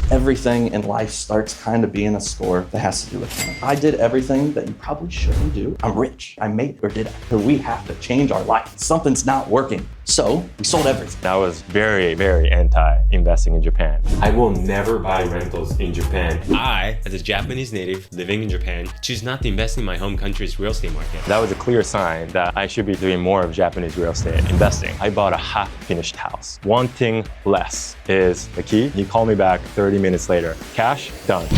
Everything in life starts kind of being a score that has to do with money. I did everything that you probably shouldn't do. I'm rich. I made it, or did I? So we have to change our life. Something's not working. So we sold everything. I was very, very anti-investing in Japan. I will never buy rentals in Japan. I, as a Japanese native living in Japan, choose not to invest in my home country's real estate market. That was a clear sign that I should be doing more of Japanese real estate investing. I bought a half-finished house. Wanting less is the key. You call me back 30 minutes later. Cash, done.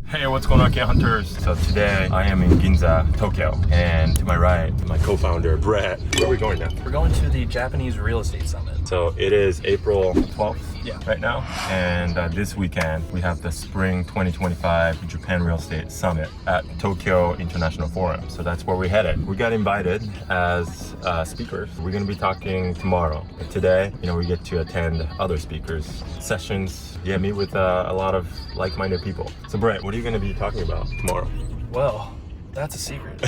Hey, what's going on, Akiya Hunters? So today I am in Ginza, Tokyo, and to my right, my co-founder, Brett. Where are we going now? We're going to the Japanese Real Estate Summit. So it is April 12th Yeah. right now, and this weekend we have the Spring 2025 Japan Real Estate Summit at Tokyo International Forum. So that's where we're headed. We got invited as speakers. We're going to be talking tomorrow. But today, we get to attend other speakers' sessions. Yeah, meet with a lot of like-minded people. So Brett, what are you going to be talking about tomorrow? Well, that's a secret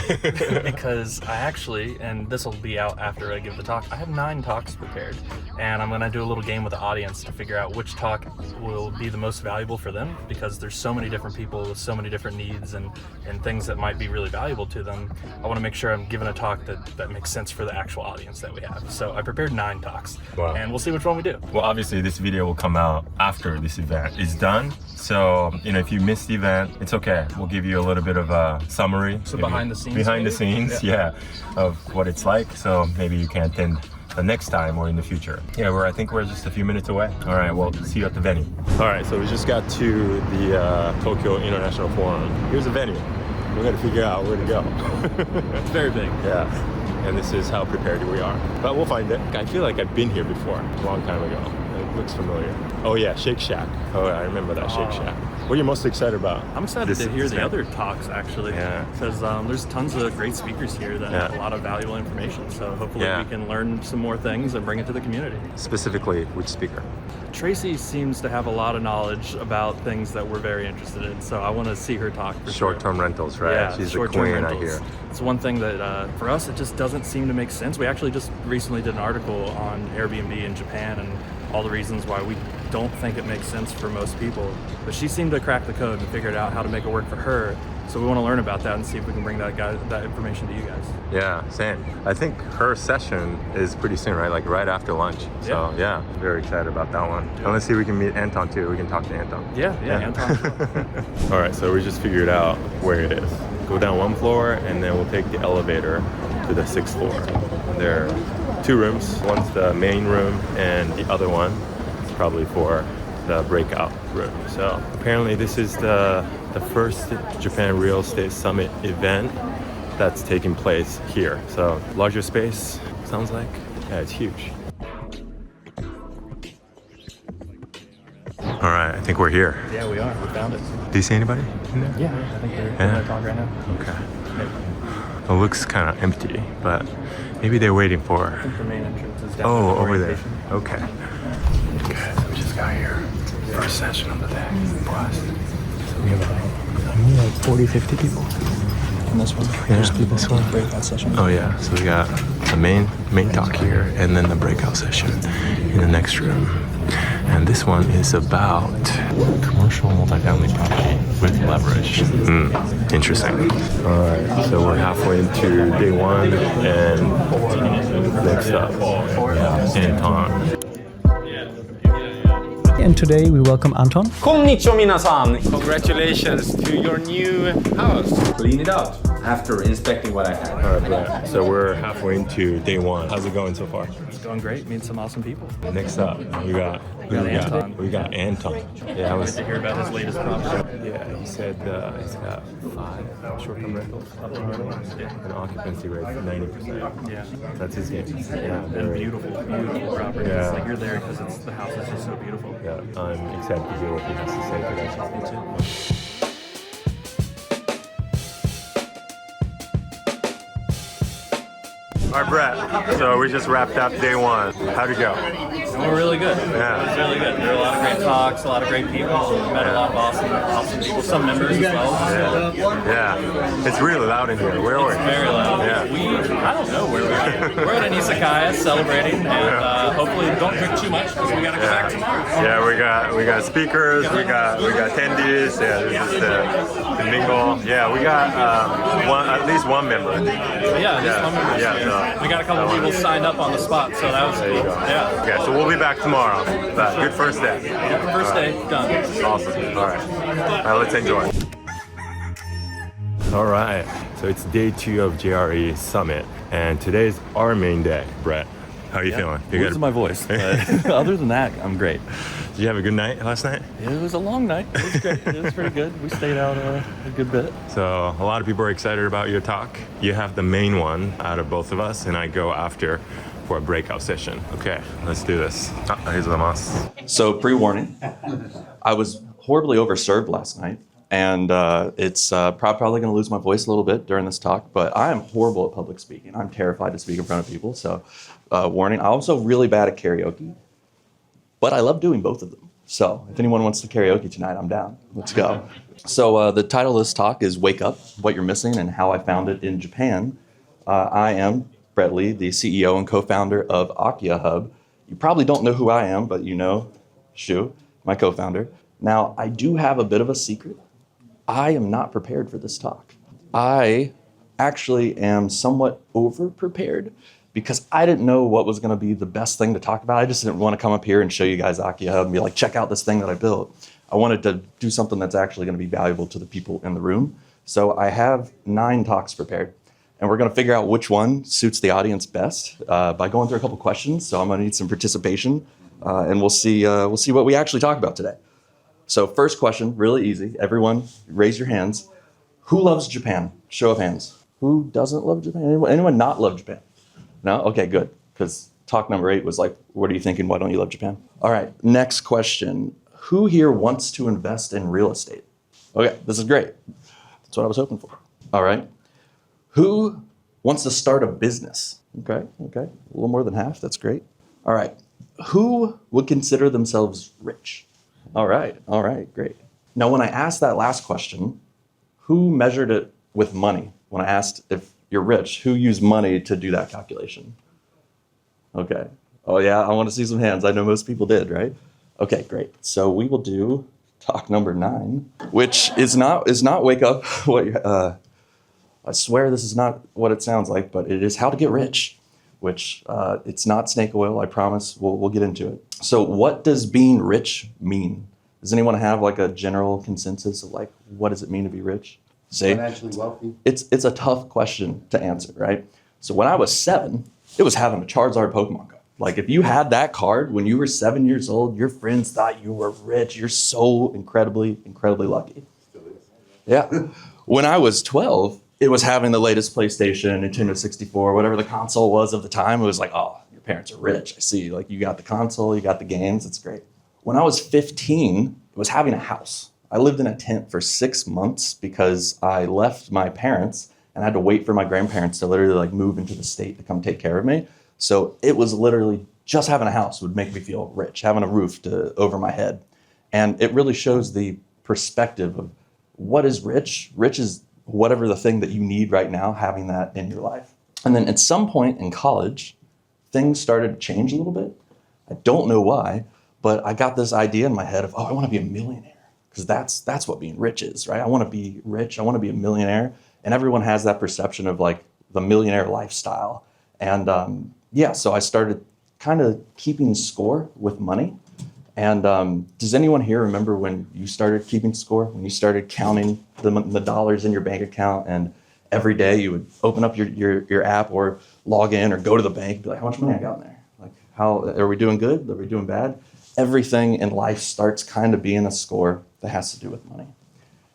because I actually, and this will be out after I give the talk, I have 9 talks prepared, and I'm going to do a little game with the audience to figure out which talk will be the most valuable for them, because there's so many different people with so many different needs and things that might be really valuable to them. I want to make sure I'm giving a talk that makes sense for the actual audience that we have. So I prepared 9 talks. Wow. And we'll see which one we do. Well, obviously this video will come out after this event is done. So, if you missed the event, it's okay. We'll give you a little bit of a summary. So behind the scenes? Behind the scenes, yeah, of what it's like. So maybe you can attend the next time or in the future. Yeah, I think we're just a few minutes away. All right, well, see you at the venue. All right, so we just got to the Tokyo International Forum. Here's the venue. We got to figure out where to go. It's very big. Yeah, and this is how prepared we are. But we'll find it. I feel like I've been here before, a long time ago. It looks familiar. Oh yeah, Shake Shack. Oh, I remember that Shake Shack. What are you most excited about? I'm excited to hear the other talks, actually, Yeah. because there's tons of great speakers here that have a lot of valuable information. So hopefully we can learn some more things and bring it to the community. Specifically, which speaker? Tracy seems to have a lot of knowledge about things that we're very interested in, so I want to see her talk for Short-term rentals, right? Yeah, She's the short-term queen, rentals. I hear. It's one thing that for us, it just doesn't seem to make sense. We actually just recently did an article on Airbnb in Japan and all the reasons why we don't think it makes sense for most people. But she seemed to crack the code and figured out how to make it work for her. So we want to learn about that and see if we can bring that information to you guys. Yeah, same. I think her session is pretty soon, right? Like right after lunch. So yeah, very excited about that one. And let's see if we can meet Anton too. We can talk to Anton. Yeah, Anton. All right, so we just figured out where it is. Go down 1 floor and then we'll take the elevator to the 6th floor. There are 2 rooms. One's the main room and the other one is probably for the breakout room. So apparently this is the first Japan Real Estate Summit event that's taking place here. So larger space, sounds like. Yeah, it's huge. All right, I think we're here. Yeah, we are. We found it. Do you see anybody in there? Yeah, I think they're in the talk right now. Okay. It looks kind of empty, but maybe they're waiting for... I think the main entrance is down over there. Okay. Okay, so we just got here. First session of the day. Blast. So we have about 40, 50 people. And this one, there's people this one breakout session. Oh yeah, so we got the main talk here and then the breakout session in the next room. And this one is about commercial multifamily property with leverage. Interesting. All right, so we're halfway into day 1 and next up, Anton. And today we welcome Anton. Konnichiwa minasan! Congratulations to your new house. Clean it out after inspecting what I had. All right, Brett. So we're halfway into day 1. How's it going so far? It's going great. Meeting some awesome people. Next up, we got Anton. We got Anton. Yeah, I was. To hear about his latest property. Yeah, he said he's got 5 short-term rentals, an occupancy rate of 90%. Yeah. That's his game. Yeah, And beautiful property. Yeah. It's like you're there because the house is just so beautiful. Yeah, I'm excited to hear what he has to say today. All right, Brett. So we just wrapped up day one. How'd it go? We're really good. Yeah. It was really good. There were a lot of great talks, a lot of great people. We met a lot of awesome people, some members as well. Yeah. It's really loud in here. Where are we? It's very loud. Yeah. I don't know where we are. We're at an Izakaya celebrating, and hopefully don't drink too much because we got to go back tomorrow. Yeah, we got speakers, we got attendees. Yeah, this is the mingle. Yeah, we got at least one member. Yeah, at least one member. Yeah, so we got a couple people signed up on the spot, so that was there you cool. go. Yeah. Okay, so we'll be back tomorrow. But good first day. First day, done. Awesome. All right, let's enjoy. All right, so it's day 2 of JRE Summit, and today's our main day. Brett, how are you feeling? You Losing my voice, but other than that, I'm great. Did you have a good night last night? It was a long night. It was great. It was pretty good. We stayed out a good bit. So a lot of people are excited about your talk. You have the main one out of both of us, and I go after for a breakout session. Okay, let's do this. So pre-warning, I was horribly overserved last night, and it's probably going to lose my voice a little bit during this talk, but I am horrible at public speaking. I'm terrified to speak in front of people, so warning. I'm also really bad at karaoke, but I love doing both of them. So if anyone wants to karaoke tonight, I'm down. Let's go. So the title of this talk is Wake Up, What You're Missing and How I Found It in Japan. I am Brett Lee, the CEO and co-founder of AkiyaHub. You probably don't know who I am, but you know Shu, my co-founder. Now, I do have a bit of a secret. I am not prepared for this talk. I actually am somewhat over-prepared because I didn't know what was going to be the best thing to talk about. I just didn't want to come up here and show you guys AkiyaHub and be like, check out this thing that I built. I wanted to do something that's actually going to be valuable to the people in the room. So I have 9 talks prepared. And we're going to figure out which one suits the audience best by going through a couple questions. So I'm going to need some participation, and we'll see what we actually talk about today. So first question, really easy. Everyone, raise your hands. Who loves Japan? Show of hands. Who doesn't love Japan? Anyone not love Japan? No? Okay, good. Because talk number 8 was like, what are you thinking? Why don't you love Japan? All right, next question. Who here wants to invest in real estate? Okay, this is great. That's what I was hoping for. All right. Who wants to start a business? Okay, a little more than half, that's great. All right, who would consider themselves rich? All right, great. Now, when I asked that last question, who measured it with money? When I asked if you're rich, who used money to do that calculation? Okay, oh yeah, I want to see some hands. I know most people did, right? Okay, great. So we will do talk number 9, which is not wake up, I swear this is not what it sounds like, but it is how to get rich, which it's not snake oil, I promise. We'll get into it. So what does being rich mean? Does anyone have like a general consensus of like, what does it mean to be rich? Say, financially wealthy? It's a tough question to answer, right? So when I was 7, it was having a Charizard Pokemon card. Like if you had that card when you were 7 years old, your friends thought you were rich. You're so incredibly lucky. Yeah. When I was 12, it was having the latest PlayStation, Nintendo 64, whatever the console was of the time. It was like, oh, your parents are rich. I see. Like, you got the console, you got the games. It's great. When I was 15, it was having a house. I lived in a tent for 6 months because I left my parents and I had to wait for my grandparents to literally like move into the state to come take care of me. So it was literally just having a house would make me feel rich, having a roof over my head. And it really shows the perspective of what is rich. Rich is whatever the thing that you need right now, having that in your life. And then at some point in college, things started to change a little bit. I don't know why, but I got this idea in my head of, I want to be a millionaire, because that's what being rich is, right? I want to be rich. I want to be a millionaire. And everyone has that perception of like the millionaire lifestyle. And so I started kind of keeping score with money. And does anyone here remember when you started keeping score, when you started counting the dollars in your bank account, and every day you would open up your app or log in or go to the bank and be like, how much money I got in there? Like, how are we doing good? Are we doing bad? Everything in life starts kind of being a score that has to do with money.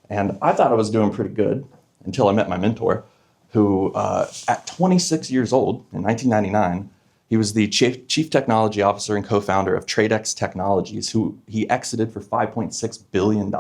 And I thought I was doing pretty good until I met my mentor, who at 26 years old in 1999, he was the chief technology officer and co-founder of TradeX Technologies, who he exited for $5.6 billion,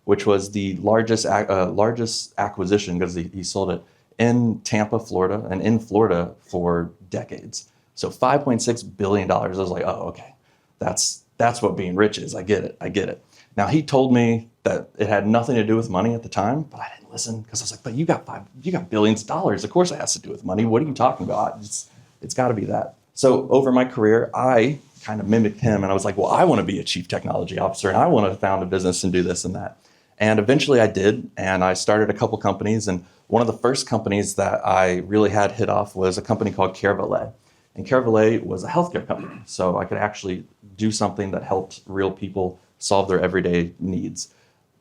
which was the largest acquisition because he sold it in Tampa, Florida, and in Florida for decades. So $5.6 billion. I was like, oh, okay, that's what being rich is. I get it. Now, he told me that it had nothing to do with money at the time, but I didn't listen because I was like, but you got billions of dollars. Of course it has to do with money. What are you talking about? It's got to be that. So over my career, I kind of mimicked him, and I was like, well, I want to be a chief technology officer, and I want to found a business and do this and that. And eventually I did, and I started a couple companies, and one of the first companies that I really had hit off was a company called Care. And Care was a healthcare company, so I could actually do something that helped real people solve their everyday needs.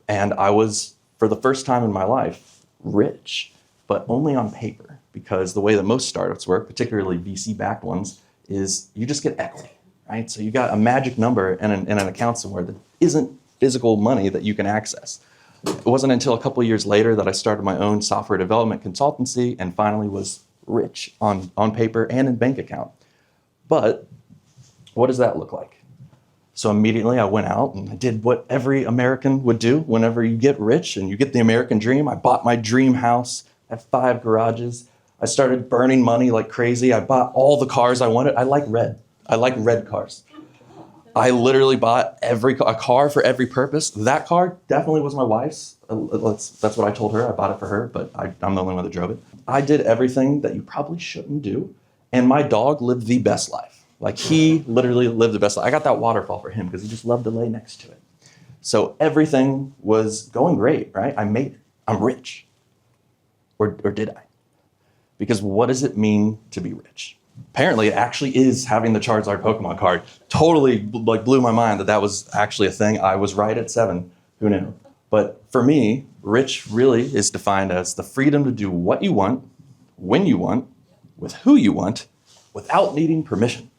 And I was, for the first time in my life, rich, but only on paper, because the way that most startups work, particularly VC-backed ones, is you just get equity, right? So you got a magic number in an account somewhere that isn't physical money that you can access. It wasn't until a couple of years later that I started my own software development consultancy and finally was rich on paper and in bank account. But what does that look like? So immediately I went out and I did what every American would do whenever you get rich and you get the American dream. I bought my dream house, I had 5 garages. I started burning money like crazy. I bought all the cars I wanted. I like red cars. I literally bought a car for every purpose. That car definitely was my wife's. That's what I told her. I bought it for her, but I'm the only one that drove it. I did everything that you probably shouldn't do. And my dog lived the best life. Like, he literally lived the best life. I got that waterfall for him because he just loved to lay next to it. So everything was going great, right? I made it. I'm rich. Or did I? Because what does it mean to be rich? Apparently, it actually is having the Charizard Pokemon card. Totally blew my mind that was actually a thing. I was right at 7. Who knew? But for me, rich really is defined as the freedom to do what you want, when you want, with who you want, without needing permission.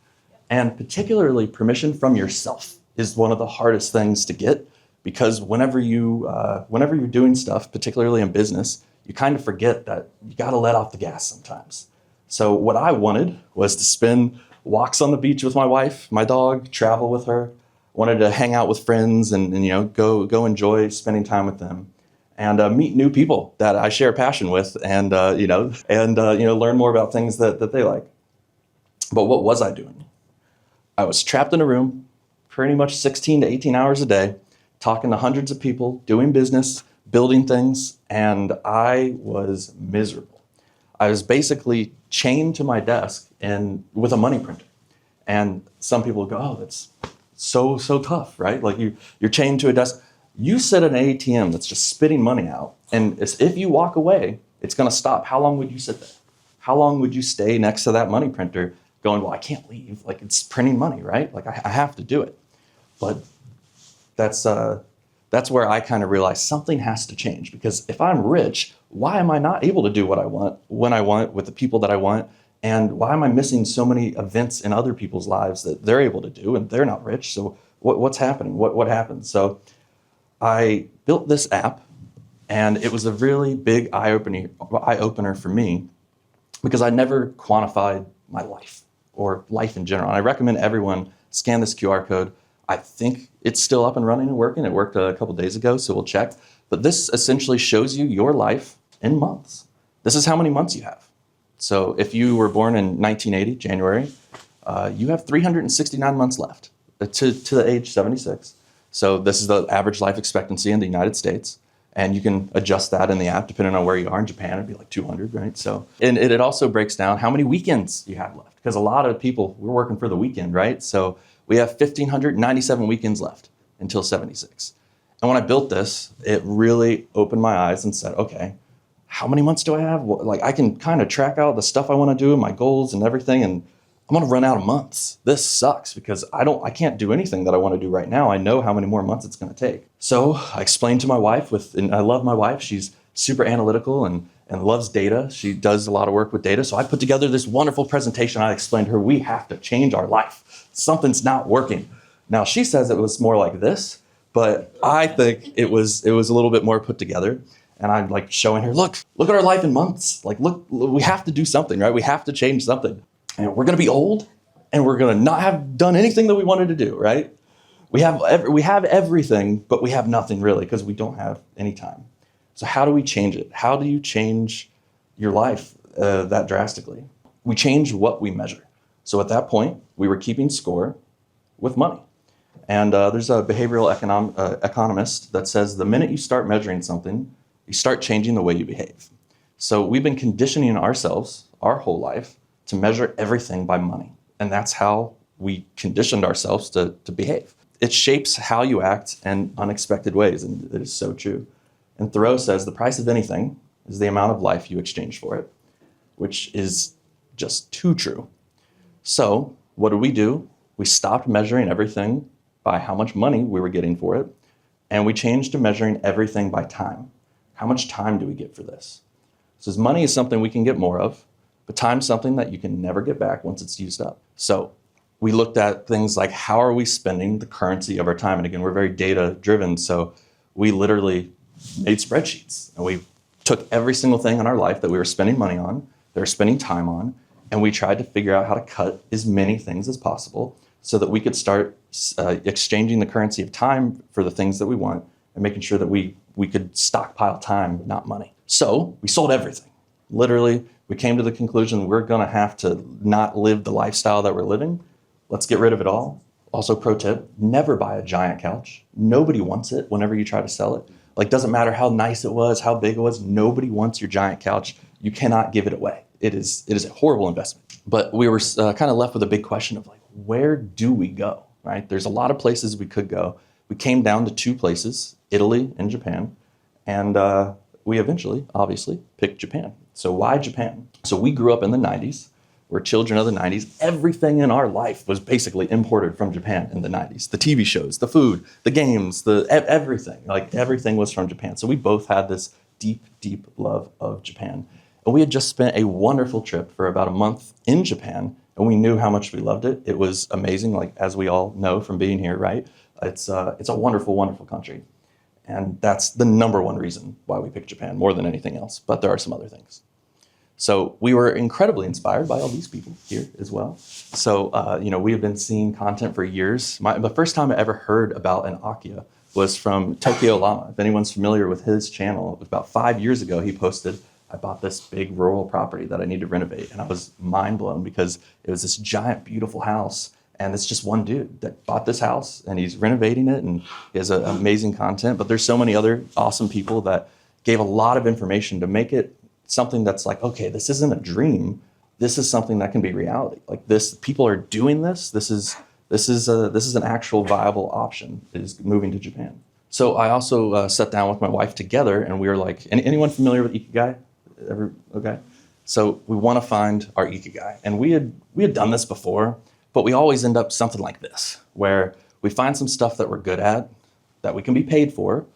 And particularly permission from yourself is one of the hardest things to get, because whenever you're doing stuff, particularly in business, you kind of forget that you got to let off the gas sometimes. So what I wanted was to spend walks on the beach with my wife, my dog, travel with her. Wanted to hang out with friends and go enjoy spending time with them, and meet new people that I share a passion with, and learn more about things that they like. But what was I doing? I was trapped in a room, pretty much 16 to 18 hours a day, talking to hundreds of people, doing business, building things, and I was miserable. I was basically chained to my desk and with a money printer. And some people go, oh, that's so tough, right? Like you're chained to a desk. You sit at an ATM that's just spitting money out, and if you walk away, it's going to stop. How long would you sit there? How long would you stay next to that money printer going, well, I can't leave. Like, it's printing money, right? Like, I have to do it. But that's where I kind of realized something has to change, because if I'm rich, why am I not able to do what I want, when I want, with the people that I want? And why am I missing so many events in other people's lives that they're able to do and they're not rich? So what's happening? What happened? So I built this app, and it was a really big eye opener for me, because I never quantified my life or life in general. And I recommend everyone scan this QR code. I think it's still up and running and working. It worked a couple days ago, so we'll check. But this essentially shows you your life in months. This is how many months you have. So if you were born in 1980, January, you have 369 months left to the age 76. So this is the average life expectancy in the United States. And you can adjust that in the app depending on where you are. In Japan, it'd be like 200, right? So, and it also breaks down how many weekends you have left, because a lot of people, we're working for the weekend, right? So we have 1,597 weekends left until 76. And when I built this, it really opened my eyes and said, okay, how many months do I have? Like, I can kind of track out the stuff I want to do and my goals and everything, and I'm going to run out of months. This sucks, because I can't do anything that I want to do right now. I know how many more months it's going to take. So I explained to my wife, and I love my wife. She's super analytical and loves data. She does a lot of work with data. So I put together this wonderful presentation. I explained to her, we have to change our life. Something's not working. Now, she says it was more like this, but I think it was a little bit more put together. And I'm like showing her, look at our life in months. Like, look, we have to do something, right? We have to change something. And we're going to be old, and we're going to not have done anything that we wanted to do, right? We have everything, but we have nothing really, because we don't have any time. So how do we change it? How do you change your life that drastically. We changed what we measure. So at that point, we were keeping score with money. And there's a behavioral economist that says the minute you start measuring something, you start changing the way you behave. So we've been conditioning ourselves our whole life to measure everything by money. And that's how we conditioned ourselves to behave. It shapes how you act in unexpected ways, and it is so true. And Thoreau says the price of anything is the amount of life you exchange for it, which is just too true. So what do? We stopped measuring everything by how much money we were getting for it, and we changed to measuring everything by time. How much time do we get for this? So money is something we can get more of, but time's something that you can never get back once it's used up. So we looked at things like how are we spending the currency of our time? And again, we're very data driven, so we literally made spreadsheets, and we took every single thing in our life that we were spending money on, that we're spending time on, and we tried to figure out how to cut as many things as possible so that we could start exchanging the currency of time for the things that we want and making sure that we could stockpile time, not money. So we sold everything. Literally, we came to the conclusion we're gonna have to not live the lifestyle that we're living. Let's get rid of it all. Also, pro tip, never buy a giant couch. Nobody wants it whenever you try to sell it. Like, doesn't matter how nice it was, how big it was, nobody wants your giant couch. You cannot give it away. It is a horrible investment. But we were kind of left with a big question of like, where do we go, right? There's a lot of places we could go. We came down to two places, Italy and Japan. And we eventually, obviously, picked Japan. So why Japan? So we grew up in the 90s. We're children of the 90s. Everything in our life was basically imported from Japan in the 90s. The TV shows, the food, the games, everything. Like everything was from Japan. So we both had this deep, deep love of Japan. And we had just spent a wonderful trip for about a month in Japan, and we knew how much we loved it. It was amazing, like as we all know from being here, right? It's a wonderful, wonderful country. And that's the number one reason why we picked Japan more than anything else. But there are some other things. So we were incredibly inspired by all these people here as well. So, we have been seeing content for years. The first time I ever heard about an Akiya was from Tokyo Llama. If anyone's familiar with his channel, it was about 5 years ago he posted, I bought this big rural property that I need to renovate. And I was mind blown because it was this giant, beautiful house. And it's just one dude that bought this house and he's renovating it and he has amazing content. But there's so many other awesome people that gave a lot of information to make it something that's like, okay, this isn't a dream. This is something that can be reality. Like this, people are doing this. This is an actual viable option, is moving to Japan. So I also sat down with my wife together and we were like, anyone familiar with Ikigai? Okay. So we want to find our Ikigai. And we had done this before, but we always end up something like this, where we find some stuff that we're good at, that we can be paid for,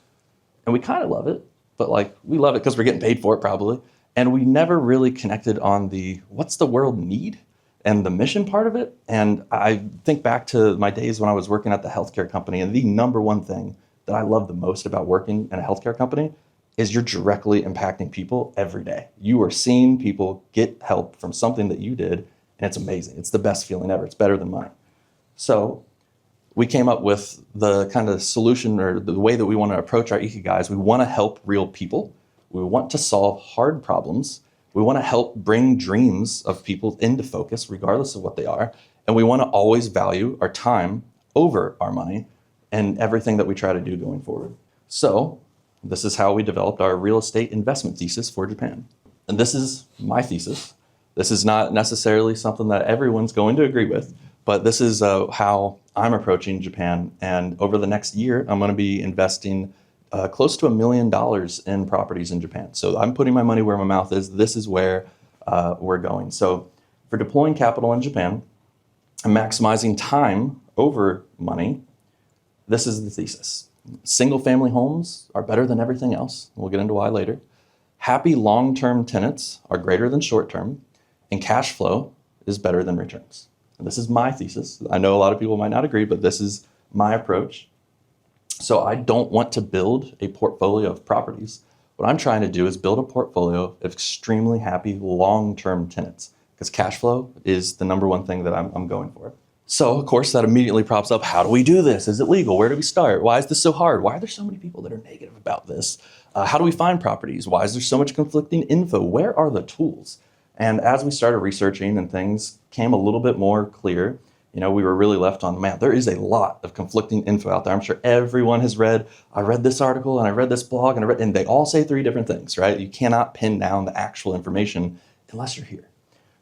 and we kind of love it, but like we love it because we're getting paid for it probably. And we never really connected on the what's the world need and the mission part of it. And I think back to my days when I was working at the healthcare company, and the number one thing that I love the most about working in a healthcare company is you're directly impacting people every day. You are seeing people get help from something that you did, and it's amazing. It's the best feeling ever. It's better than mine. So we came up with the kind of solution, or the way that we want to approach our Ikigais. We want to help real people. We want to solve hard problems. We want to help bring dreams of people into focus, regardless of what they are. And we want to always value our time over our money and everything that we try to do going forward. So this is how we developed our real estate investment thesis for Japan. And this is my thesis. This is not necessarily something that everyone's going to agree with, but this is how I'm approaching Japan. And over the next year, I'm going to be investing close to $1 million in properties in Japan. So I'm putting my money where my mouth is. This is where we're going. So for deploying capital in Japan and maximizing time over money, this is the thesis. Single family homes are better than everything else. We'll get into why later. Happy long-term tenants are greater than short-term, and cash flow is better than returns. And this is my thesis. I know a lot of people might not agree, but this is my approach. So I don't want to build a portfolio of properties. What I'm trying to do is build a portfolio of extremely happy long-term tenants, because cash flow is the number one thing that I'm going for. So, of course, that immediately props up. How do we do this? Is it legal? Where do we start? Why is this so hard? Why are there so many people that are negative about this? How do we find properties? Why is there so much conflicting info? Where are the tools? And as we started researching and things came a little bit more clear, we were really left on, man, there is a lot of conflicting info out there. I'm sure everyone has read, I read this article and I read this blog and they all say 3 different things, right? You cannot pin down the actual information unless you're here.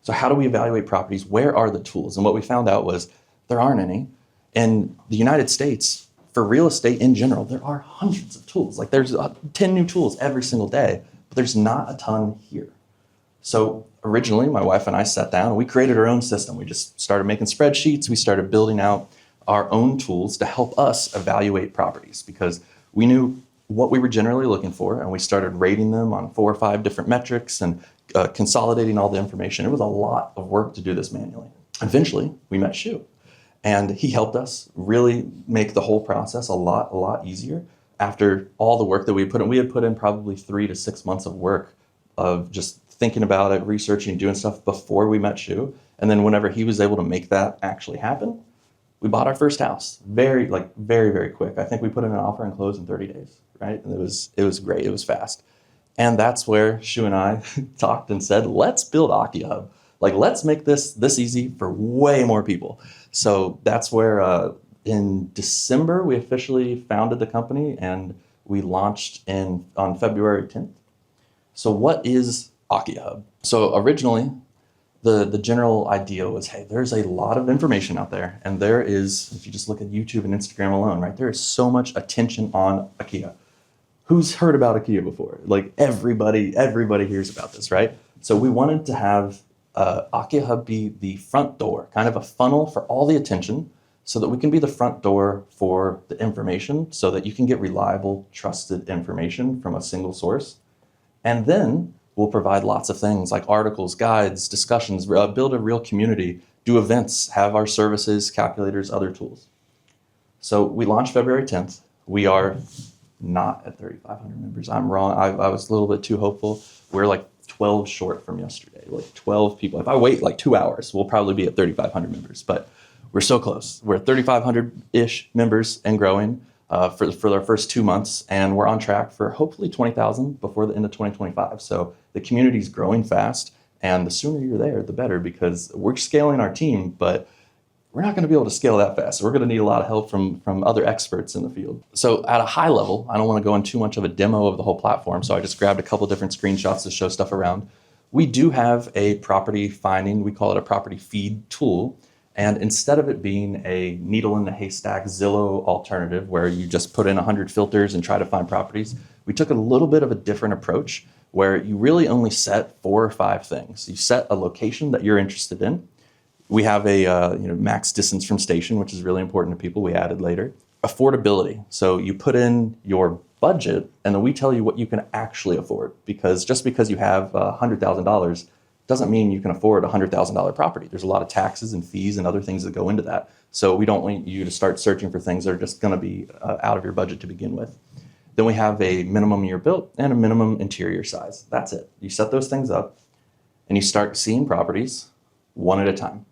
So how do we evaluate properties? Where are the tools? And what we found out was there aren't any. In the United States, for real estate in general, there are hundreds of tools. Like there's 10 new tools every single day, but there's not a ton here. So originally, my wife and I sat down and we created our own system. We just started making spreadsheets. We started building out our own tools to help us evaluate properties because we knew what we were generally looking for, and we started rating them on 4 or 5 different metrics and consolidating all the information. It was a lot of work to do this manually. Eventually, we met Shu, and he helped us really make the whole process a lot easier. After all the work that we had put in probably 3 to 6 months of work of just thinking about it, researching, doing stuff before we met Shu. And then whenever he was able to make that actually happen, we bought our first house very, very quick. I think we put in an offer and closed in 30 days, right? And it was great. It was fast. And that's where Shu and I talked and said, let's build AkiyaHub. Let's make this easy for way more people. So that's where in December, we officially founded the company and we launched on February 10th. So what is AkiyaHub? So originally, the general idea was, hey, there's a lot of information out there. And there is, if you just look at YouTube and Instagram alone, right, there is so much attention on Akiya. Who's heard about Akiya before? Everybody hears about this, right? So we wanted to have AkiyaHub be the front door, kind of a funnel for all the attention so that we can be the front door for the information so that you can get reliable, trusted information from a single source. And then we'll provide lots of things like articles, guides, discussions, build a real community, do events, have our services, calculators, other tools. So we launched February 10th. We are not at 3,500 members. I'm wrong. I was a little bit too hopeful. We're 12 short from yesterday, 12 people. If I wait 2 hours, we'll probably be at 3,500 members, but we're so close. We're at 3,500-ish members and growing for our first 2 months, and we're on track for hopefully 20,000 before the end of 2025. So the community's growing fast, and the sooner you're there, the better, because we're scaling our team, but we're not going to be able to scale that fast. So we're going to need a lot of help from other experts in the field. So at a high level, I don't want to go into too much of a demo of the whole platform, so I just grabbed a couple different screenshots to show stuff around. We do have a property finding, we call it a property feed tool. And instead of it being a needle in the haystack Zillow alternative where you just put in 100 filters and try to find properties, we took a little bit of a different approach where you really only set 4 or 5 things. You set a location that you're interested in. We have a max distance from station, which is really important to people. We added later. Affordability. So you put in your budget, and then we tell you what you can actually afford. Because just because you have $100,000 doesn't mean you can afford a $100,000 property. There's a lot of taxes and fees and other things that go into that. So we don't want you to start searching for things that are just going to be out of your budget to begin with. Then we have a minimum year built and a minimum interior size. That's it. You set those things up, and you start seeing properties one at a time.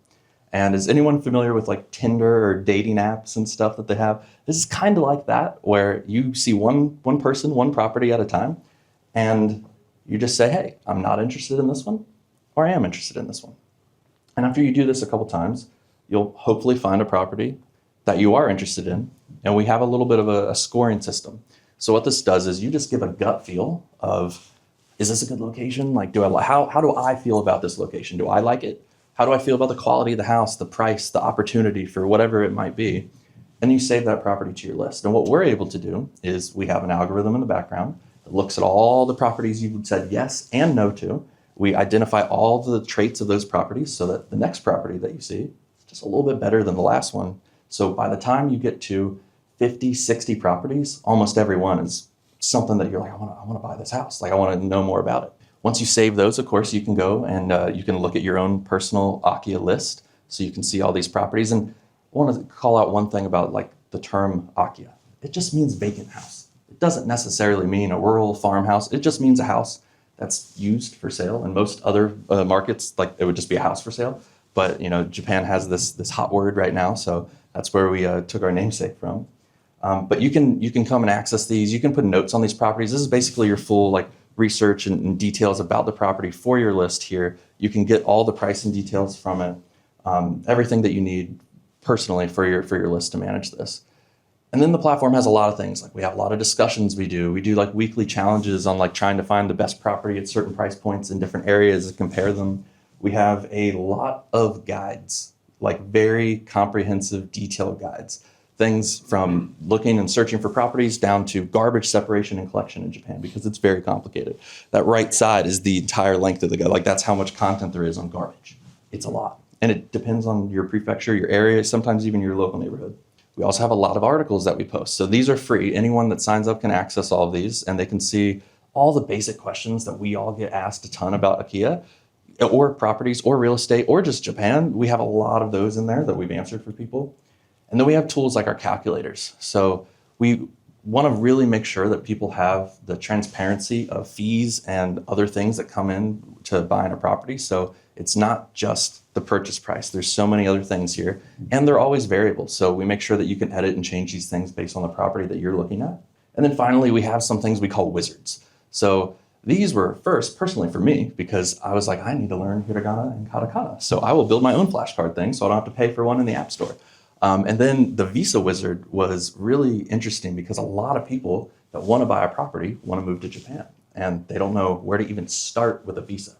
And is anyone familiar with Tinder or dating apps and stuff that they have? This is kind of like that, where you see one person, one property at a time, and you just say, hey, I'm not interested in this one, or I am interested in this one. And after you do this a couple times, you'll hopefully find a property that you are interested in, and we have a little bit of a scoring system. So what this does is you just give a gut feel of, is this a good location? How do I feel about this location? Do I like it? How do I feel about the quality of the house, the price, the opportunity for whatever it might be? And you save that property to your list. And what we're able to do is we have an algorithm in the background that looks at all the properties you've said yes and no to. We identify all the traits of those properties so that the next property that you see is just a little bit better than the last one. So by the time you get to 50, 60 properties, almost every one is something that you're like, I want to buy this house. I want to know more about it. Once you save those, of course, you can go and you can look at your own personal Akiya list. So you can see all these properties. And I want to call out one thing about the term Akiya. It just means vacant house. It doesn't necessarily mean a rural farmhouse. It just means a house that's used for sale. In most other markets, it would just be a house for sale. but Japan has this hot word right now, so that's where we took our namesake from. But you can come and access these. You can put notes on these properties. This is basically your full research and details about the property for your list here. You can get all the pricing details from it, everything that you need personally for your list to manage this. And then the platform has a lot of things. We have a lot of discussions we do. We do weekly challenges on trying to find the best property at certain price points in different areas and compare them. We have a lot of guides, very comprehensive, detailed guides. Things from looking and searching for properties down to garbage separation and collection in Japan, because it's very complicated. That right side is the entire length of the guide. That's how much content there is on garbage. It's a lot. And it depends on your prefecture, your area, sometimes even your local neighborhood. We also have a lot of articles that we post. So these are free. Anyone that signs up can access all of these, and they can see all the basic questions that we all get asked a ton about Akiya, or properties, or real estate, or just Japan. We have a lot of those in there that we've answered for people. And then we have tools like our calculators. So we want to really make sure that people have the transparency of fees and other things that come in to buying a property. So it's not just the purchase price. There's so many other things here, and they're always variable. So we make sure that you can edit and change these things based on the property that you're looking at. And then finally, we have some things we call wizards. So these were first, personally for me, because I was I need to learn hiragana and katakana. So I will build my own flashcard thing so I don't have to pay for one in the App Store. And then the Visa Wizard was really interesting because a lot of people that want to buy a property want to move to Japan, and they don't know where to even start with a visa.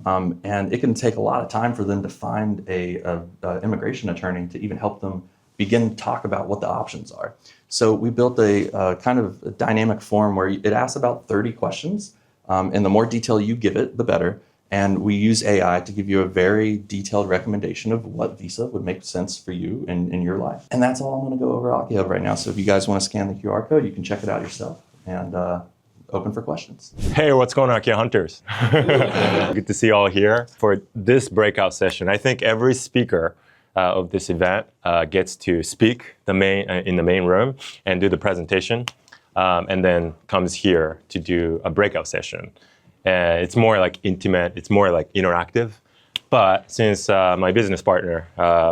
And it can take a lot of time for them to find a immigration attorney to even help them begin to talk about what the options are. So we built a kind of a dynamic form where it asks about 30 questions, and the more detail you give it, the better. And we use AI to give you a very detailed recommendation of what visa would make sense for you in your life. And that's all I'm going to go over AkiyaHub right now. So if you guys want to scan the QR code, you can check it out yourself, and open for questions. Hey, what's going on, Akiya Hunters? Good to see you all here for this breakout session. I think every speaker of this event gets to speak in the main room and do the presentation, and then comes here to do a breakout session. It's more intimate, it's more interactive. But since my business partner,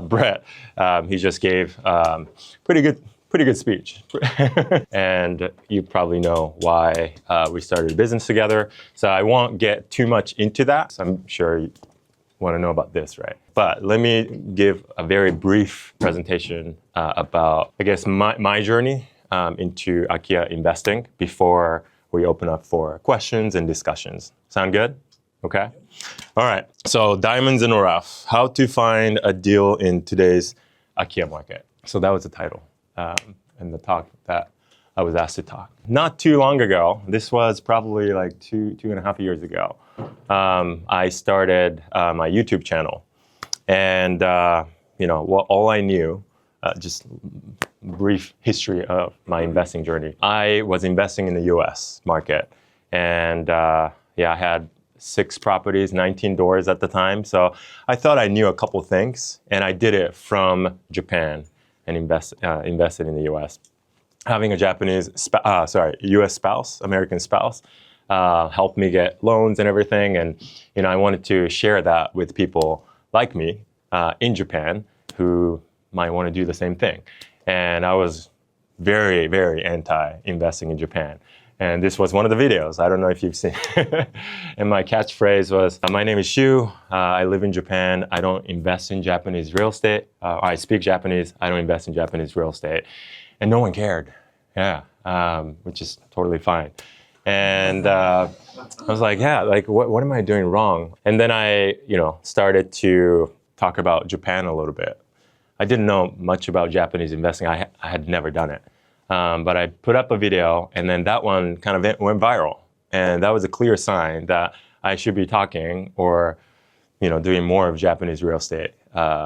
Brett, he just gave pretty good speech. And you probably know why we started a business together. So I won't get too much into that. So I'm sure you want to know about this, right? But let me give a very brief presentation about, I guess, my journey into Akiya investing before we open up for questions and discussions. Sound good? Okay. All right. So diamonds in the rough, how to find a deal in today's Akiya market. So that was the title and the talk that I was asked to talk. Not too long ago, this was probably two and a half years ago, I started my YouTube channel. And all I knew, just brief history of my investing journey. I was investing in the US market, and I had 6 properties, 19 doors at the time. So I thought I knew a couple things, and I did it from Japan and invested in the US. Having a US spouse, American spouse, helped me get loans and everything. And I wanted to share that with people like me in Japan who might want to do the same thing. And I was very, very anti-investing in Japan. And this was one of the videos. I don't know if you've seen. And my catchphrase was, my name is Shu. I live in Japan. I don't invest in Japanese real estate. I speak Japanese. I don't invest in Japanese real estate. And no one cared. Which is totally fine. And I was like, what am I doing wrong? And then I, started to talk about Japan a little bit. I didn't know much about Japanese investing. I had never done it. But I put up a video, and then that one kind of went viral. And that was a clear sign that I should be talking or, doing more of Japanese real estate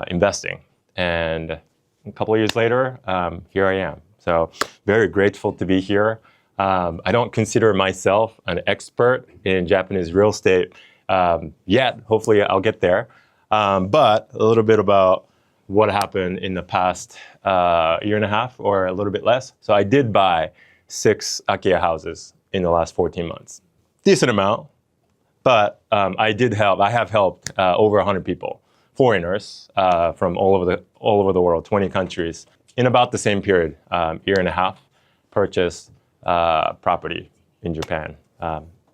investing. And a couple of years later, here I am. So very grateful to be here. I don't consider myself an expert in Japanese real estate yet. Hopefully I'll get there. But a little bit about what happened in the past year and a half or a little bit less. So I did buy 6 Akiya houses in the last 14 months. Decent amount, but I have helped over 100 people foreigners from all over the world, 20 countries, in about the same period, year and a half, purchased property in Japan.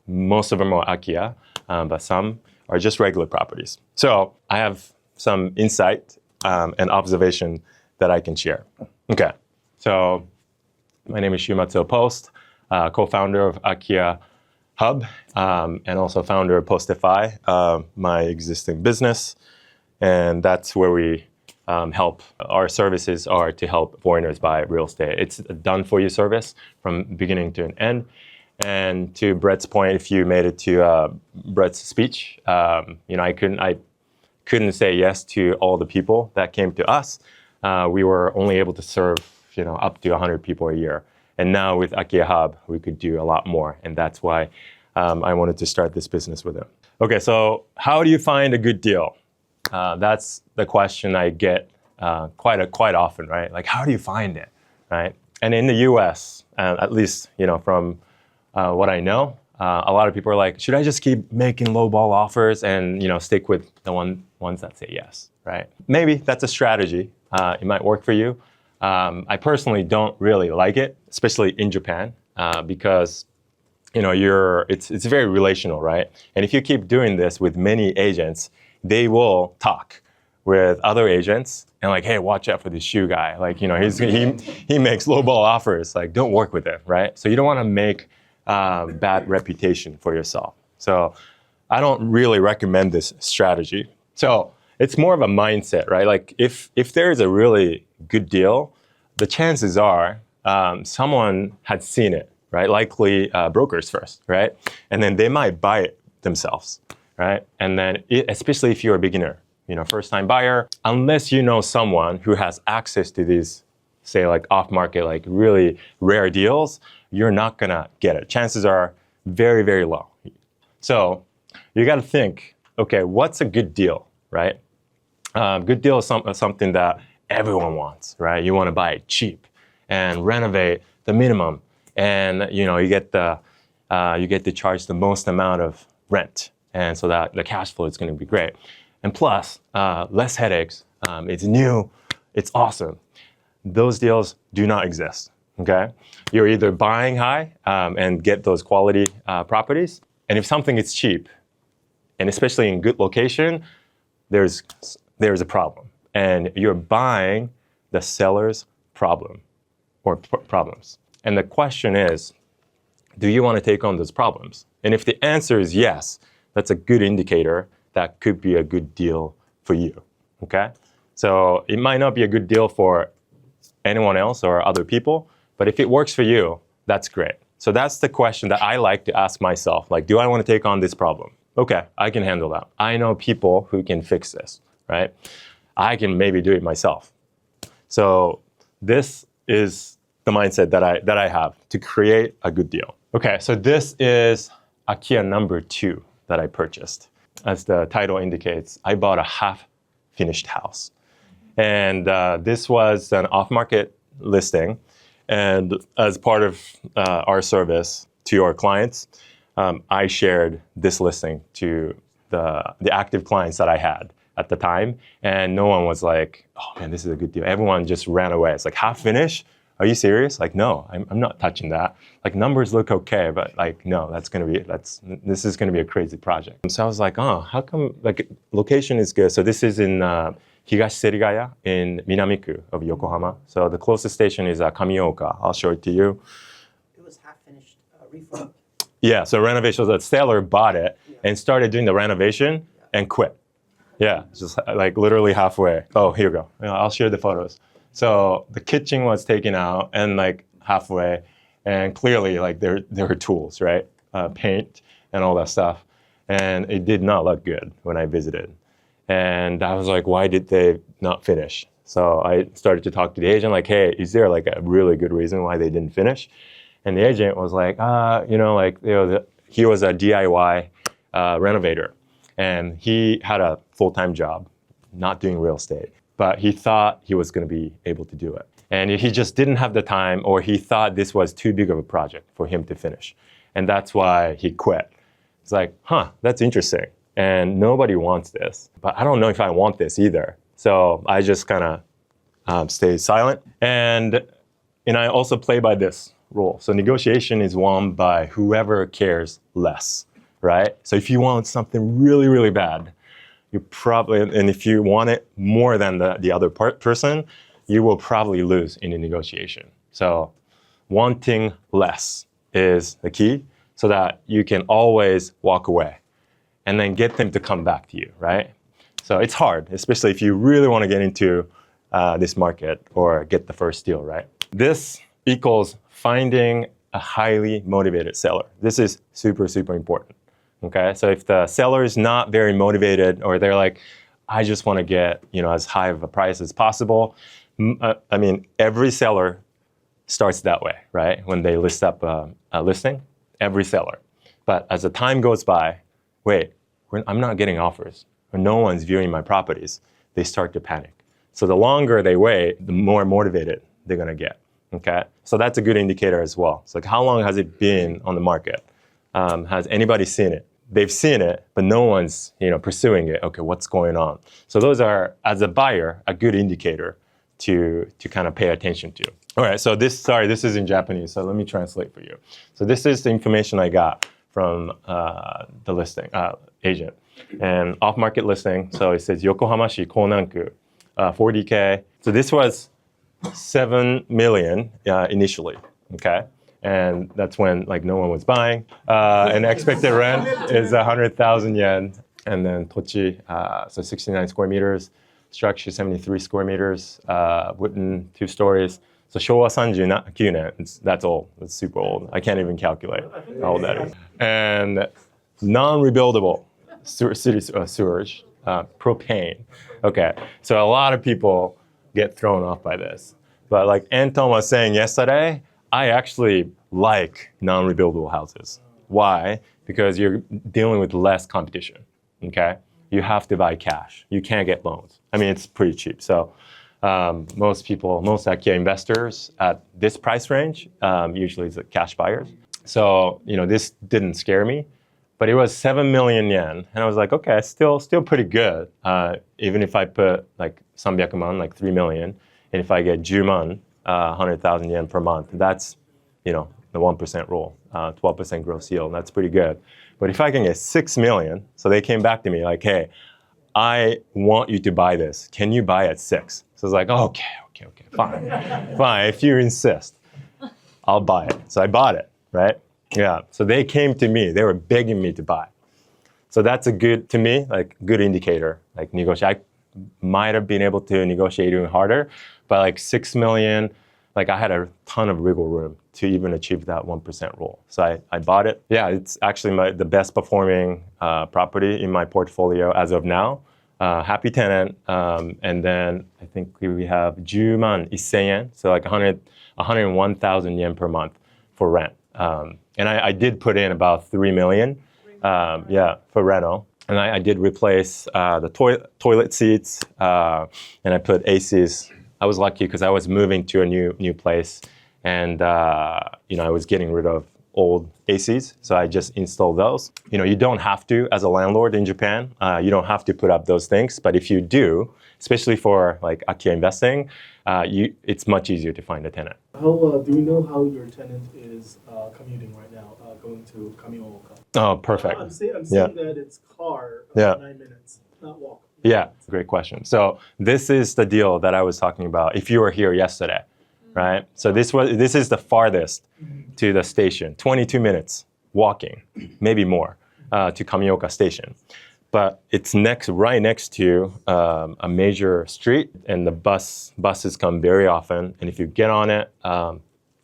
Most of them are Akiya, but some are just regular properties. So I have some insight and observation that I can share. Okay, so my name is Shumatsu Post, co-founder of AkiyaHub, and also founder of Postify, my existing business. And that's where we help. Our services are to help foreigners buy real estate. It's a done-for-you service from beginning to an end. And to Brett's point, if you made it to Brett's speech, I couldn't say yes to all the people that came to us. We were only able to serve, up to 100 people a year. And now with AkiyaHub, we could do a lot more. And that's why I wanted to start this business with him. Okay, so how do you find a good deal? That's the question I get quite often, right? Like, how do you find it, right? And in the U.S., at least, from what I know, a lot of people are like, should I just keep making lowball offers and stick with the ones that say yes, right? Maybe that's a strategy. It might work for you. I personally don't really like it, especially in Japan, because it's very relational, right? And if you keep doing this with many agents, they will talk with other agents and like, hey, watch out for this shoe guy. Like, he makes lowball offers. Like, don't work with him, right? So you don't want to make bad reputation for yourself. So I don't really recommend this strategy. So it's more of a mindset, right? Like if there is a really good deal, the chances are someone had seen it, right? Likely brokers first, right? And then they might buy it themselves, right? And then especially if you're a beginner, first-time buyer, unless you know someone who has access to these, say like off-market, like really rare deals, you're not gonna get it. Chances are very, very low. So you gotta think, okay, what's a good deal, right? Good deal is something that everyone wants, right? You wanna buy it cheap and renovate the minimum, and you get to charge the most amount of rent, and so that the cash flow is gonna be great. And plus, less headaches, it's new, it's awesome. Those deals do not exist, okay? You're either buying high and get those quality properties, and if something is cheap, and especially in good location, there's a problem. And you're buying the seller's problem or problems. And the question is, do you want to take on those problems? And if the answer is yes, that's a good indicator that could be a good deal for you, okay? So it might not be a good deal for anyone else or other people, but if it works for you, that's great. So that's the question that I like to ask myself, like, do I want to take on this problem? Okay, I can handle that. I know people who can fix this, right? I can maybe do it myself. So this is the mindset that I have to create a good deal. Okay, so this is Akiya number 2 that I purchased. As the title indicates, I bought a half-finished house. And this was an off-market listing. And as part of our service to our clients, I shared this listing to the active clients that I had at the time. And no one was like, oh man, this is a good deal. Everyone just ran away. It's like, half-finished? Are you serious? Like, no, I'm not touching that. Like, numbers look okay, but like, no, this is gonna be a crazy project. So I was like, oh, how come, like, location is good. So this is in Higashi Serigaya in Minamiku of Yokohama. So the closest station is Kamioka. I'll show it to you. It was half finished, refurb. Yeah, so renovation, the seller bought it and started doing the renovation and quit. Yeah, just like literally halfway. Oh, here we go. I'll share the photos. So the kitchen was taken out and like halfway, and clearly like there were tools, right? Paint and all that stuff. And it did not look good when I visited. And I was like, why did they not finish? So I started to talk to the agent like, hey, is there like a really good reason why they didn't finish? And the agent was like, he was a DIY renovator. And he had a full-time job, not doing real estate. But he thought he was going to be able to do it. And he just didn't have the time, or he thought this was too big of a project for him to finish. And that's why he quit. It's like, huh, that's interesting. and nobody wants this. But I don't know if I want this either. So I just kind of stay silent. And I also play by this rule. So negotiation is won by whoever cares less, right? So if you want something really, really bad, you probably, and if you want it more than the other person, you will probably lose in a negotiation. So wanting less is the key so that you can always walk away and then get them to come back to you, right? So it's hard, especially if you really want to get into this market or get the first deal, right? This equals finding a highly motivated seller. This is super, super important. Okay, so if the seller is not very motivated, or they're like, I just want to get as high of a price as possible. I mean, every seller starts that way, right? When they list up a listing, every seller. But as the time goes by, wait, I'm not getting offers, or no one's viewing my properties. They start to panic. So the longer they wait, the more motivated they're going to get. Okay, so that's a good indicator as well. So like, how long has it been on the market? Has anybody seen it? They've seen it, but no one's pursuing it. Okay, what's going on? So those are, as a buyer, a good indicator to kind of pay attention to. All right, so this is in Japanese, so let me translate for you. So this is the information I got from the listing agent. And off-market listing, so it says Yokohama-shi Konanku, 40K. So this was 7 million initially, okay? And that's when no one was buying. And expected rent is 100,000 yen. And then tochi, so 69 square meters, structure 73 square meters, wooden 2 stories. So Showa 39 nen, that's old, that's super old. I can't even calculate how old that is. And non-rebuildable sewage, propane. Okay, so a lot of people get thrown off by this. But like Anton was saying yesterday, I actually like non-rebuildable houses. Why? Because you're dealing with less competition, okay? You have to buy cash. You can't get loans. I mean, it's pretty cheap. So most Akiya investors at this price range, usually it's cash buyers. So, this didn't scare me, but it was 7 million yen. And I was like, okay, still pretty good. Even if I put like 300 man, like 3 million, and if I get 10 man, 100,000 yen per month, that's, the 1% rule, 12% gross yield. That's pretty good. But if I can get 6 million, so they came back to me like, hey, I want you to buy this. Can you buy at 6? So I was like, okay, fine. Fine, if you insist, I'll buy it. So I bought it, right? Yeah, so they came to me. They were begging me to buy. So that's a good indicator, like negotiate. I might have been able to negotiate even harder, but like 6 million, like I had a ton of wiggle room to even achieve that 1% rule. So I bought it. Yeah, it's actually the best performing property in my portfolio as of now. Happy tenant, and then I think we have 10万1000 yen, so like 101,000 yen per month for rent. And I did put in about 3 million, for reno. And I did replace the toilet seats, and I put ACs. I was lucky because I was moving to a new place, and I was getting rid of old ACs, so I just installed those. You don't have to, as a landlord in Japan, you don't have to put up those things, but if you do, especially for like Akiya investing, it's much easier to find a tenant. Do we know how your tenant is commuting right now, going to Kamioka? Oh, perfect. I'm saying that it's car, 9 minutes, not walk. Yeah, great question. So this is the deal that I was talking about. If you were here yesterday, right? So this is the farthest to the station, 22 minutes walking, maybe more, to Kamioka station. But it's right next to a major street, and the buses come very often. And if you get on it,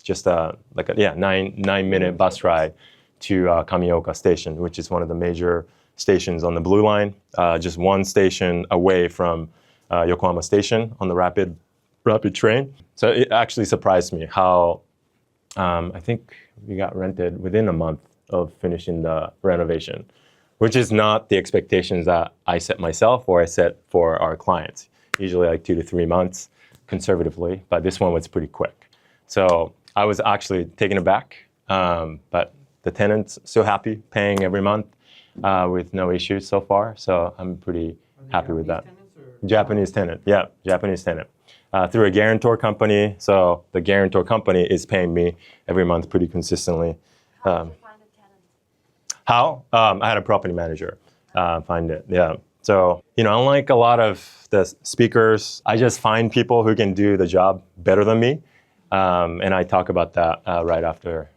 just a 9-minute bus ride to Kamioka station, which is one of the major stations on the Blue Line, just one station away from Yokohama Station on the rapid train. So it actually surprised me how I think we got rented within a month of finishing the renovation, which is not the expectations that I set myself or I set for our clients. Usually like 2 to 3 months conservatively, but this one was pretty quick. So I was actually taken aback, but the tenant's so happy, paying every month. with no issues so far. So I'm pretty happy with that. Japanese tenant, yeah, Japanese tenant. Through a guarantor company. So the guarantor company is paying me every month pretty consistently. How did you find a tenant? How? I had a property manager find it, yeah. So, unlike a lot of the speakers, I just find people who can do the job better than me. And I talk about that right after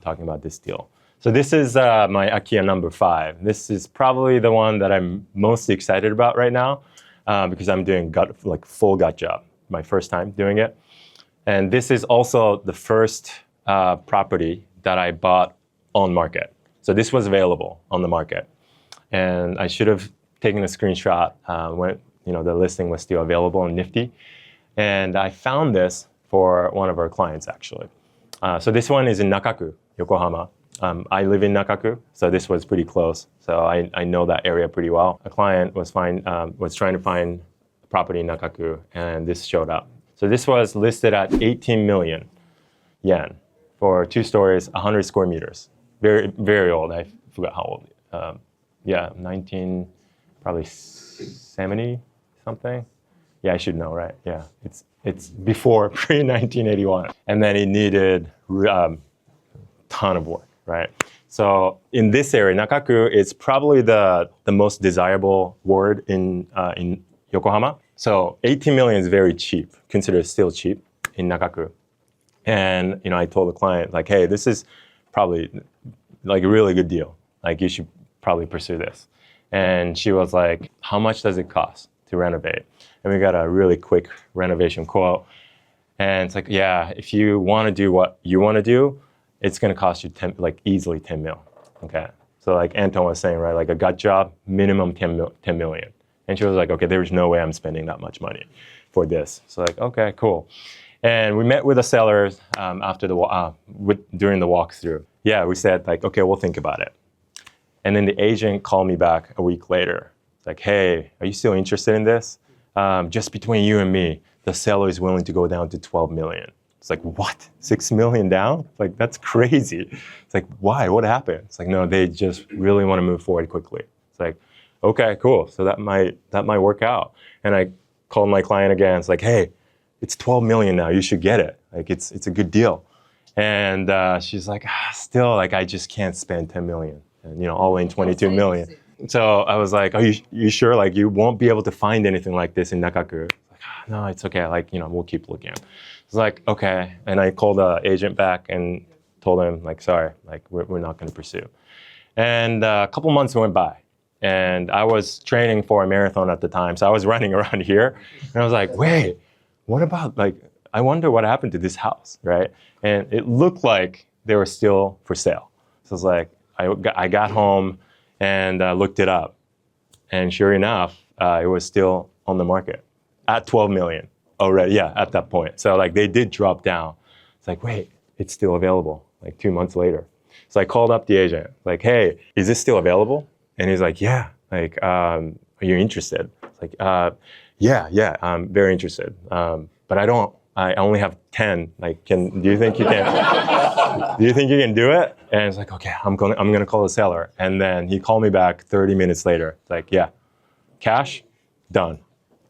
talking about this deal. So this is my Akiya number 5. This is probably the one that I'm most excited about right now because I'm doing full gut job, my first time doing it. And this is also the first property that I bought on market. So this was available on the market. And I should have taken a screenshot when the listing was still available on Nifty. And I found this for one of our clients, actually. So this one is in Nakaku, Yokohama. I live in Nakaku, so this was pretty close. So I know that area pretty well. A client was trying to find a property in Nakaku, and this showed up. So this was listed at 18 million yen for 2 stories, 100 square meters. Very, very old. I forgot how old. Yeah, 70 something. Yeah, I should know, right? Yeah, it's before pre-1981, and then it needed ton of work, right? So in this area, Nakaku is probably the most desirable ward in Yokohama. So 18 million is very cheap, considered still cheap in Nakaku. And I told the client hey, this is probably a really good deal. You should probably pursue this. And she was like, how much does it cost to renovate? And we got a really quick renovation quote. And it's yeah, if you want to do what you want to do, it's going to cost you easily 10 mil. Okay. So Anton was saying, right, a gut job, minimum 10 million. And she was like, okay, there's no way I'm spending that much money for this. So okay, cool. And we met with the sellers after during the walkthrough. Yeah, we said okay, we'll think about it. And then the agent called me back a week later. It's hey, are you still interested in this? Just between you and me, the seller is willing to go down to 12 million. It's what? 6 million down? That's crazy. It's why? What happened? It's no, they just really want to move forward quickly. It's okay, cool. So that might work out. And I called my client again. It's hey, it's 12 million now. You should get it. It's a good deal. And she's still I just can't spend 10 million. And all in 22 million. So I was are you sure? You won't be able to find anything like this in Nakaku? No, it's okay. We'll keep looking. It's okay. And I called the agent back and told him sorry, we're not going to pursue. And a couple months went by, and I was training for a marathon at the time, so I was running around here, and I was wait, what about I wonder what happened to this house, right? And it looked like they were still for sale. So I was I got home and looked it up, and sure enough, it was still on the market at 12 million already. Yeah, at that point. So they did drop down. It's wait, it's still available. 2 months later, so I called up the agent. Hey, is this still available? And he's yeah. Are you interested? It's yeah, I'm very interested. But I only have 10. Do you think you can? Do you think you can do it? And it's okay, I'm gonna call the seller. And then he called me back 30 minutes later. It's yeah, cash, done.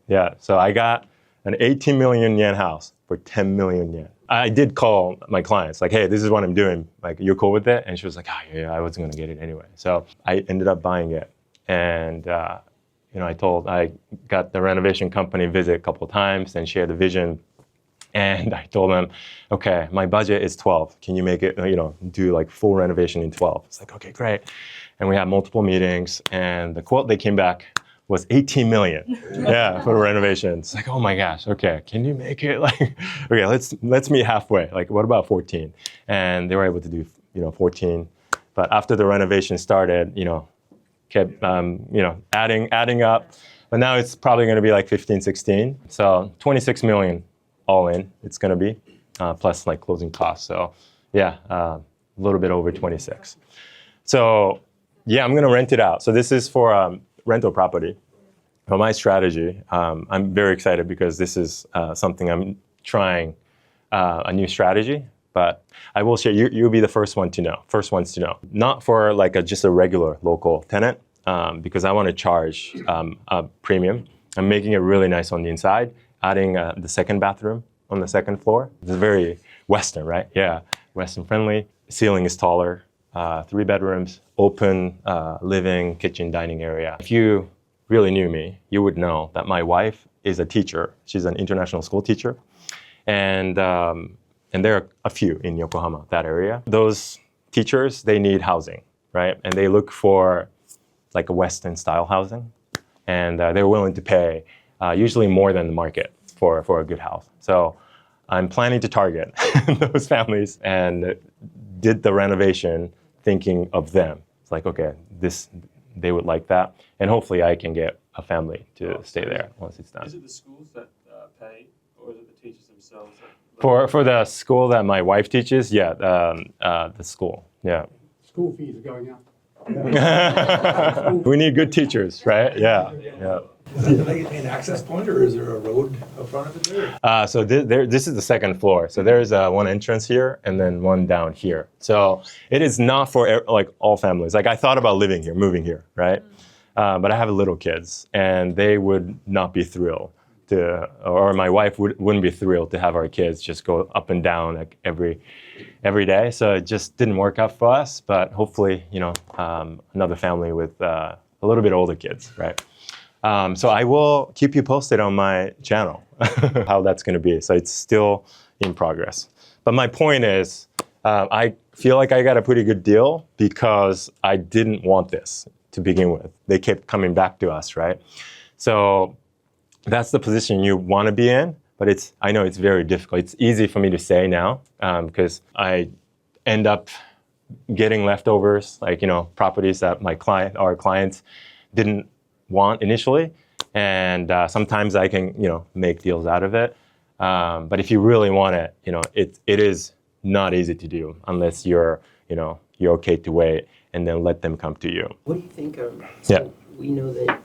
Yeah, so I got an 18 million yen house for 10 million yen. I did call my clients hey, this is what I'm doing. You're cool with it? And she was yeah, I wasn't gonna get it anyway. So I ended up buying it. And I got the renovation company visit a couple of times and shared the vision. And I told them, okay, my budget is 12. Can you make it, do full renovation in 12? It's okay, great. And we had multiple meetings, and the quote they came back was 18 million. Yeah, for renovation. It's oh my gosh, okay, can you make it okay, let's meet halfway. What about 14? And they were able to do, 14. But after the renovation started, kept, adding up. But now it's probably going to be 15, 16. So 26 million. All in, it's going to be, plus closing costs. So yeah, a little bit over 26. So yeah, I'm going to rent it out. So this is for rental property. For my strategy, I'm very excited because this is something I'm trying, a new strategy, But I will share, you'll be the first ones to know. Not for like just a regular local tenant, because I want to charge a premium. I'm making it really nice on the inside, adding the second bathroom on the second floor. It's very Western, right? Yeah, Western friendly. Ceiling is taller, 3 bedrooms, open living, kitchen, dining area. If you really knew me, you would know that my wife is a teacher. She's an international school teacher. And there are a few in Yokohama, that area. Those teachers, they need housing, right? And they look for like a Western style housing. And they're willing to pay usually more than the market for a good house. So I'm planning to target those families and did the renovation thinking of them. It's like, okay, they would like that. And hopefully I can get a family to stay there once it's done. Is it the schools that pay, or is it the teachers themselves? For the school that my wife teaches, yeah, the school, yeah. School fees are going up. We need good teachers, right? Yeah. Is it like an access point, or is there a road up front of it there? So this is the second floor. So there's one entrance here and then one down here. So it is not for like all families. Like I thought about living here, moving here, right? But I have little kids, and they would not be thrilled or my wife wouldn't be thrilled to have our kids just go up and down like every day. So it just didn't work out for us. But hopefully, another family with a little bit older kids, right? So I will keep you posted on my channel how that's going to be. So it's still in progress. But my point is, I feel like I got a pretty good deal because I didn't want this to begin with. They kept coming back to us, right? So that's the position you want to be in, but I know it's very difficult. It's easy for me to say now because I end up getting leftovers, like, properties that our clients didn't want initially. And sometimes I can, make deals out of it. But if you really want it, it is not easy to do unless you're okay to wait and then let them come to you. What do you think of? Yeah. We know that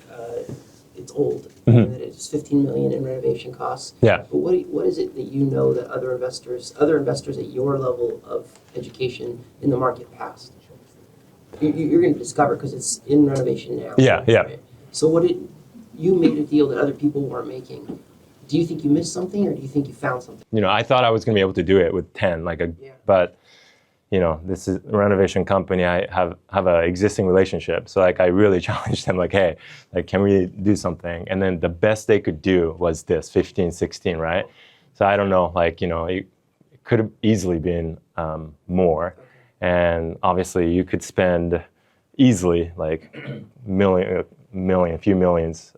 it's old, Mm-hmm. and that it's $15 million in renovation costs. Yeah. But what is it that you know that other investors at your level of education in the market passed? You're going to discover because it's in renovation now. Yeah. Right? So you made a deal that other people weren't making. Do you think you missed something, or do you think you found something? I thought I was going to be able to do it with 10, but this is a renovation company. I have an existing relationship. So I really challenged them hey, can we do something? And then the best they could do was this 15, 16, right? So I don't know, it could have easily been more. And obviously you could spend easily a few millions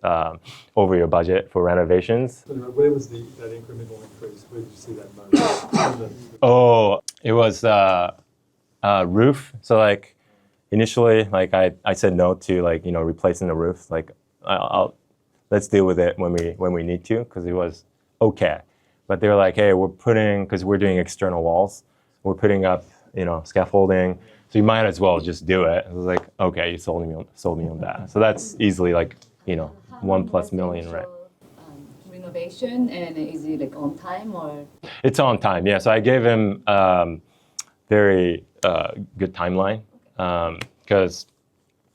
over your budget for renovations. So where was that incremental increase? Where did you see that money? Oh, it was roof. So initially, I said no to replacing the roof. Let's deal with it when we need to, because it was okay. But they were like, hey, because we're doing external walls, we're putting up scaffolding. So you might as well just do it. I was like, okay, you sold me on that. So that's easily $1+ million, right? Renovation, and is it on time or? It's on time, yeah. So I gave him very good timeline because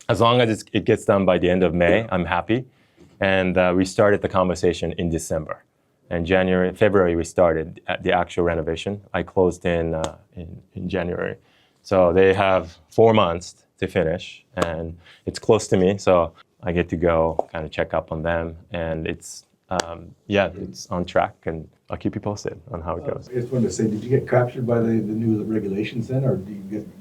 as long as it gets done by the end of May, I'm happy. And we started the conversation in December. And February, we started the actual renovation. I closed in January. So they have 4 months to finish, and it's close to me. So I get to go kind of check up on them, and it's on track, and I'll keep you posted on how it goes. I just wanted to say, did you get captured by the new regulations then, or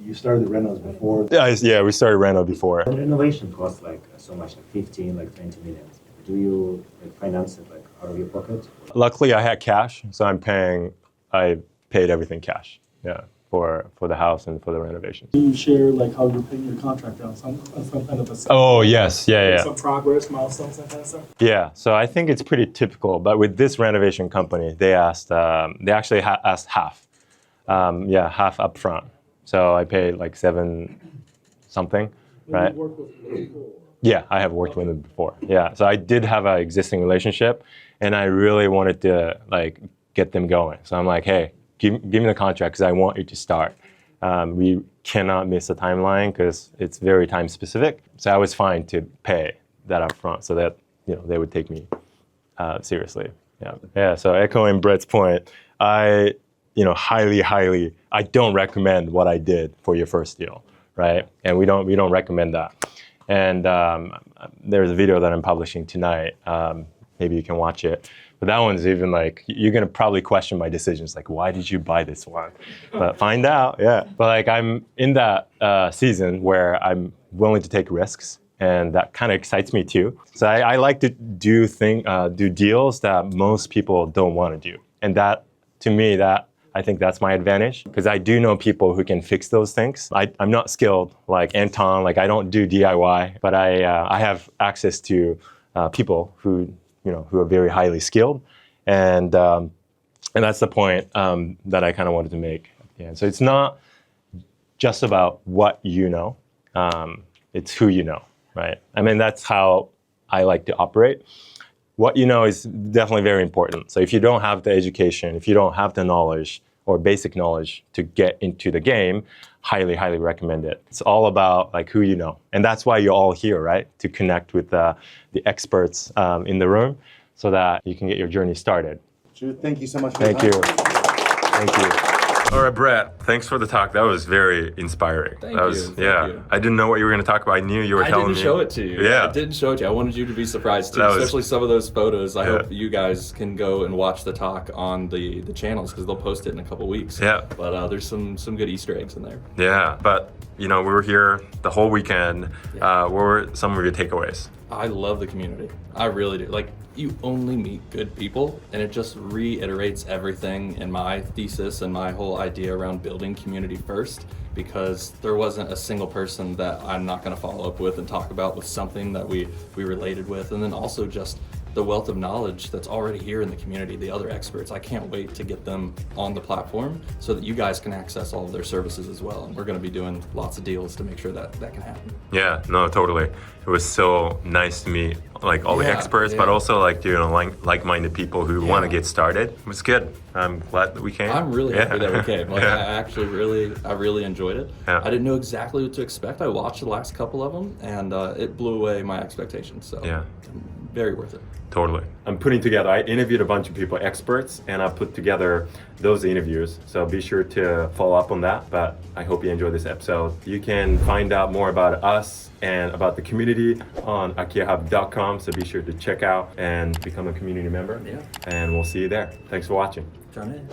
you started the renos before? Yeah, we started reno before. Renovation costs so much, 15, 20 million. Do you finance it out of your pocket? Luckily, I had cash, so I paid everything cash. Yeah. For the house and for the renovation. Do you share how you're paying your contract out? Some kind of a Oh yes, yeah. Some progress, milestones, that kind of stuff. Yeah, so I think it's pretty typical. But with this renovation company, they asked, they actually asked half, half up front. So I paid 7 something, right? You worked with them before. Yeah, I have worked with them before. Yeah, so I did have an existing relationship, and I really wanted to get them going. So I'm like, hey, give me the contract because I want you to start. We cannot miss a timeline because it's very time specific. So I was fine to pay that up front so that they would take me seriously. Yeah. So echoing Brett's point, I highly, I don't recommend what I did for your first deal, right? And we don't recommend that. And there's a video that I'm publishing tonight. Maybe you can watch it. But that one's even like, you're gonna probably question my decisions, like, why did you buy this one? But find out, yeah. But like, I'm in that season where I'm willing to take risks, and that kind of excites me too. So I like to do deals that most people don't want to do. And that, to me, I think that's my advantage, because I do know people who can fix those things. I'm not skilled like Anton, like I don't do DIY, but I have access to people who are very highly skilled, and that's the point that I kind of wanted to make. Yeah. So it's not just about what you know, it's who you know, right? I mean, that's how I like to operate. What you know is definitely very important. So if you don't have the education, if you don't have the knowledge or basic knowledge to get into the game, highly recommend it. It's all about like who you know. And that's why you're all here, right? To connect with the experts in the room so that you can get your journey started. Sure, thank you so much for Thank you. Thank you. All right, Brett, thanks for the talk. That was very inspiring. Thank you. I didn't know what you were going to talk about. I knew you were telling me. I didn't show it to you. Yeah. I didn't show it to you. I wanted you to be surprised too, especially some of those photos. I hope you guys can go and watch the talk on the channels, because they'll post it in a couple weeks. Yeah. But there's some good Easter eggs in there. Yeah, but we were here the whole weekend. Yeah. What were some of your takeaways? I love the community. I really do. Like, you only meet good people, and it just reiterates everything in my thesis and my whole idea around building community first, because there wasn't a single person that I'm not going to follow up with and talk about with something that we related with. And then also just the wealth of knowledge that's already here in the community, the other experts. I can't wait to get them on the platform so that you guys can access all of their services as well. And we're going to be doing lots of deals to make sure that can happen. Yeah, no, totally. It was so nice to meet like all the experts, but also like like-minded people who want to get started. It was good. I'm glad that we came. I'm really happy that we came. Like, I actually really enjoyed it. Yeah. I didn't know exactly what to expect. I watched the last couple of them, and it blew away my expectations. So yeah, very worth it. Totally. I interviewed a bunch of people, experts, and I put together those interviews. So be sure to follow up on that. But I hope you enjoyed this episode. You can find out more about us and about the community on AkiyaHub.com. So be sure to check out and become a community member. Yeah. And we'll see you there. Thanks for watching. John.